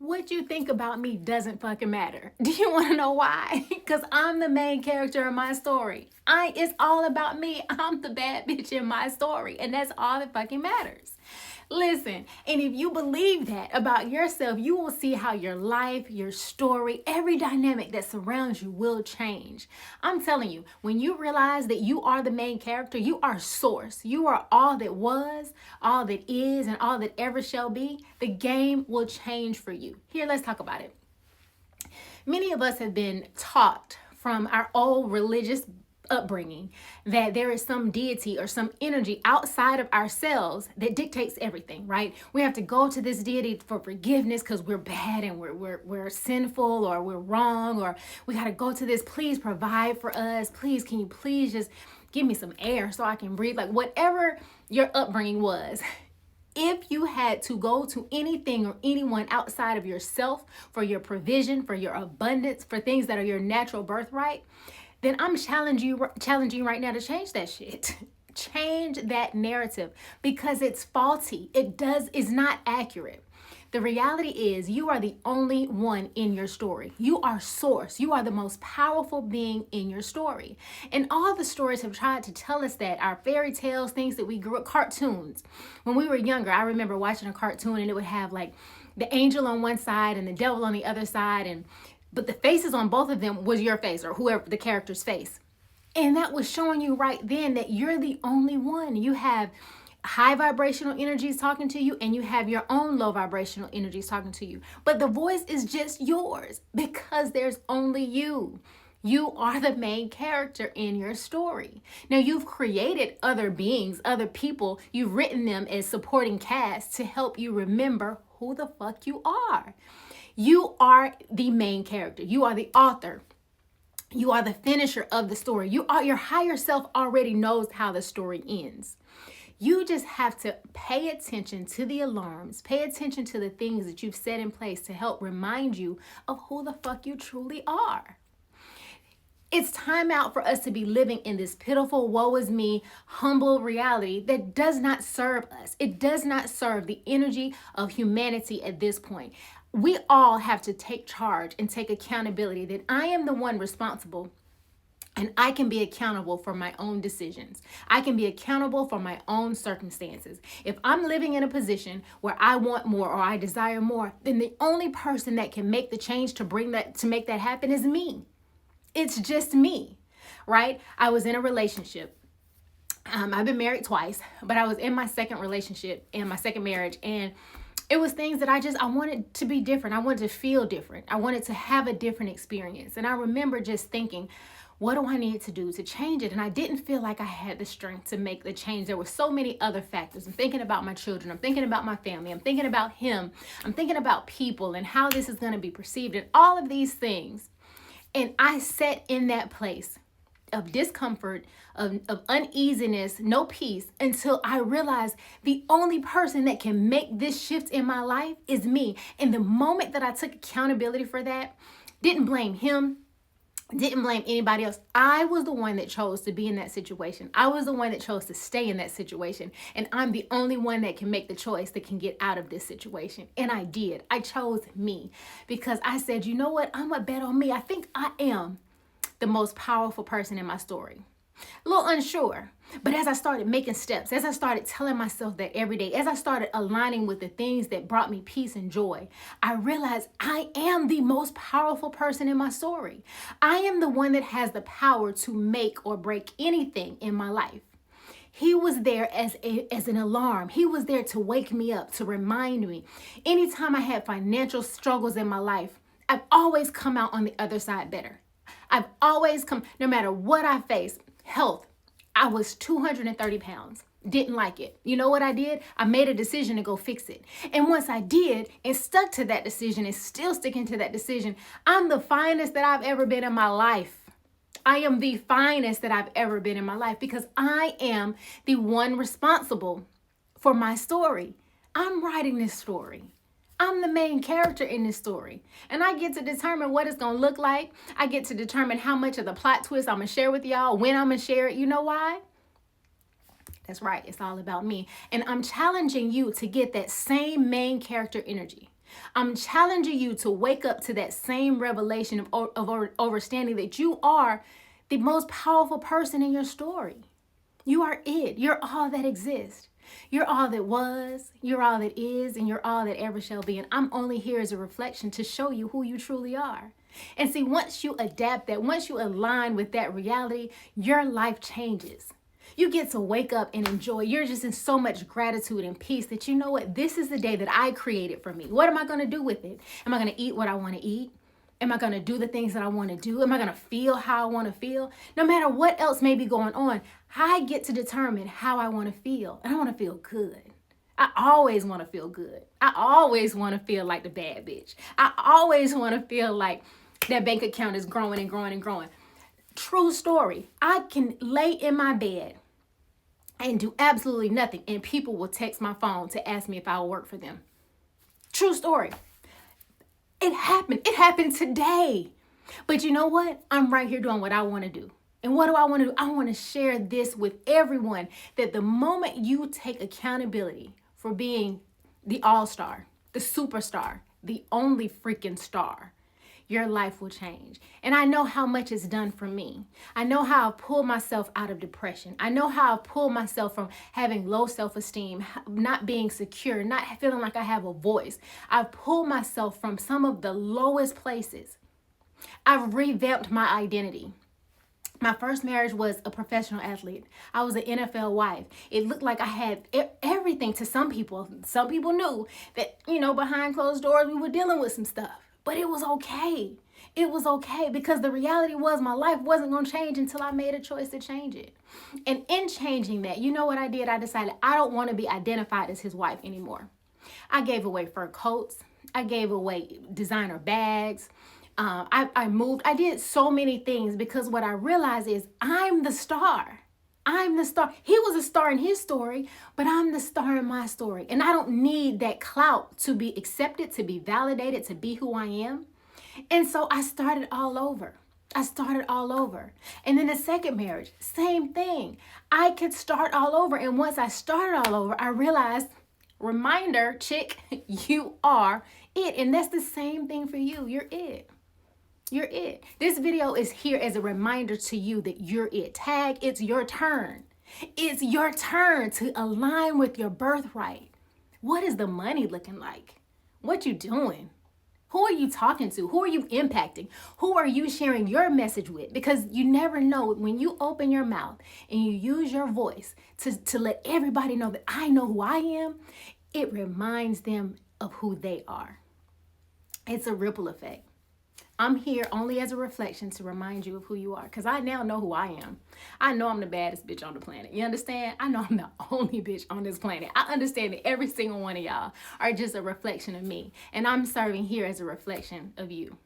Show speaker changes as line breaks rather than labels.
What you think about me doesn't fucking matter. Do you want to know why? Because I'm the main character in my story. It's all about me. I'm the bad bitch in my story, and that's all that fucking matters. Listen, and if you believe that about yourself, you will see how your life, your story, every dynamic that surrounds you will change. I'm telling you, when you realize that you are the main character, you are source. You are all that was, all that is, and all that ever shall be. The game will change for you. Here, let's talk about it. Many of us have been taught from our old religious upbringing that there is some deity or some energy outside of ourselves that dictates everything, right? We have to go to this deity for forgiveness because we're bad and we're sinful or we're wrong, or we got to go to this, please provide for us, please can you please just give me some air so I can breathe, like whatever your upbringing was. If you had to go to anything or anyone outside of yourself for your provision, for your abundance, for things that are your natural birthright, then I'm challenging you right now to change that shit. Change that narrative because it's faulty. Is not accurate. The reality is you are the only one in your story. You are source. You are the most powerful being in your story. And all the stories have tried to tell us that. Our fairy tales, things that we grew up, cartoons. When we were younger, I remember watching a cartoon and it would have like the angel on one side and the devil on the other side, but the faces on both of them was your face or whoever the character's face. And that was showing you right then that you're the only one. You have high vibrational energies talking to you and you have your own low vibrational energies talking to you. But the voice is just yours because there's only you. You are the main character in your story. Now, you've created other beings, other people. You've written them as supporting cast to help you remember who the fuck you are. You are the main character. You are the author. You are the finisher of the story. Your higher self already knows how the story ends. You just have to pay attention to the alarms, pay attention to the things that you've set in place to help remind you of who the fuck you truly are. It's time out for us to be living in this pitiful, woe is me, humble reality that does not serve us. It does not serve the energy of humanity at this point. We all have to take charge and take accountability that I am the one responsible and I can be accountable for my own decisions. I can be accountable for my own circumstances. If I'm living in a position where I want more or I desire more, then the only person that can make the change to make that happen is me. It's just me, right? I was in a relationship. I've been married twice, but I was in my second relationship and my second marriage, and it was things that I wanted to be different. I wanted to feel different. I wanted to have a different experience. And I remember just thinking, what do I need to do to change it? And I didn't feel like I had the strength to make the change. There were so many other factors. I'm thinking about my children. I'm thinking about my family. I'm thinking about him. I'm thinking about people and how this is going to be perceived and all of these things. And I sat in that place of discomfort, of uneasiness, no peace, until I realized the only person that can make this shift in my life is me. And the moment that I took accountability for that, didn't blame him, didn't blame anybody else. I was the one that chose to be in that situation. I was the one that chose to stay in that situation. And I'm the only one that can make the choice that can get out of this situation. And I did. I chose me because I said, you know what? I'm going to bet on me. I think I am the most powerful person in my story. A little unsure, but as I started making steps, as I started telling myself that every day, as I started aligning with the things that brought me peace and joy, I realized I am the most powerful person in my story. I am the one that has the power to make or break anything in my life. He was there as an alarm. He was there to wake me up, to remind me. Anytime I had financial struggles in my life, I've always come out on the other side better. I've always come, no matter what I face. Health, I was 230 pounds. Didn't like it. You know what I did? I made a decision to go fix it. And once I did and stuck to that decision and still sticking to that decision, I'm the finest that I've ever been in my life. I am the finest that I've ever been in my life because I am the one responsible for my story. I'm writing this story. I'm the main character in this story, and I get to determine what it's going to look like. I get to determine how much of the plot twist I'm going to share with y'all, when I'm going to share it. You know why? That's right. It's all about me. And I'm challenging you to get that same main character energy. I'm challenging you to wake up to that same revelation of understanding that you are the most powerful person in your story. You are it. You're all that exists. You're all that was, you're all that is, and you're all that ever shall be. And I'm only here as a reflection to show you who you truly are. And see, once you adapt that, once you align with that reality, your life changes. You get to wake up and enjoy. You're just in so much gratitude and peace that you know what? This is the day that I created for me. What am I going to do with it? Am I going to eat what I want to eat? Am I going to do the things that I want to do? Am I going to feel how I want to feel? No matter what else may be going on, I get to determine how I want to feel. And I want to feel good. I always want to feel good. I always want to feel like the bad bitch. I always want to feel like that bank account is growing and growing and growing. True story. I can lay in my bed and do absolutely nothing, and people will text my phone to ask me if I will work for them. True story. It happened. It happened today. But you know what? I'm right here doing what I want to do. And what do I want to do? I want to share this with everyone, that the moment you take accountability for being the all-star, the superstar, the only freaking star, your life will change. And I know how much it's done for me. I know how I've pulled myself out of depression. I know how I've pulled myself from having low self-esteem, not being secure, not feeling like I have a voice. I've pulled myself from some of the lowest places. I've revamped my identity. My first marriage was a professional athlete. I was an NFL wife. It looked like I had everything to some people. Some people knew that, behind closed doors, we were dealing with some stuff. But it was okay. It was okay, because the reality was my life wasn't going to change until I made a choice to change it. And in changing that, you know what I did? I decided I don't want to be identified as his wife anymore. I gave away fur coats. I gave away designer bags. I moved. I did so many things, because what I realized is I'm the star. I'm the star. He was a star in his story, but I'm the star in my story. And I don't need that clout to be accepted, to be validated, to be who I am. And so I started all over. And then the second marriage, same thing. I could start all over. And once I started all over, I realized, reminder, chick, you are it. And that's the same thing for you. You're it. You're it. This video is here as a reminder to you that you're it. Tag, it's your turn. It's your turn to align with your birthright. What is the money looking like? What you doing? Who are you talking to? Who are you impacting? Who are you sharing your message with? Because you never know, when you open your mouth and you use your voice to let everybody know that I know who I am, it reminds them of who they are. It's a ripple effect. I'm here only as a reflection to remind you of who you are, because I now know who I am. I know I'm the baddest bitch on the planet. You understand? I know I'm the only bitch on this planet. I understand that every single one of y'all are just a reflection of me, and I'm serving here as a reflection of you.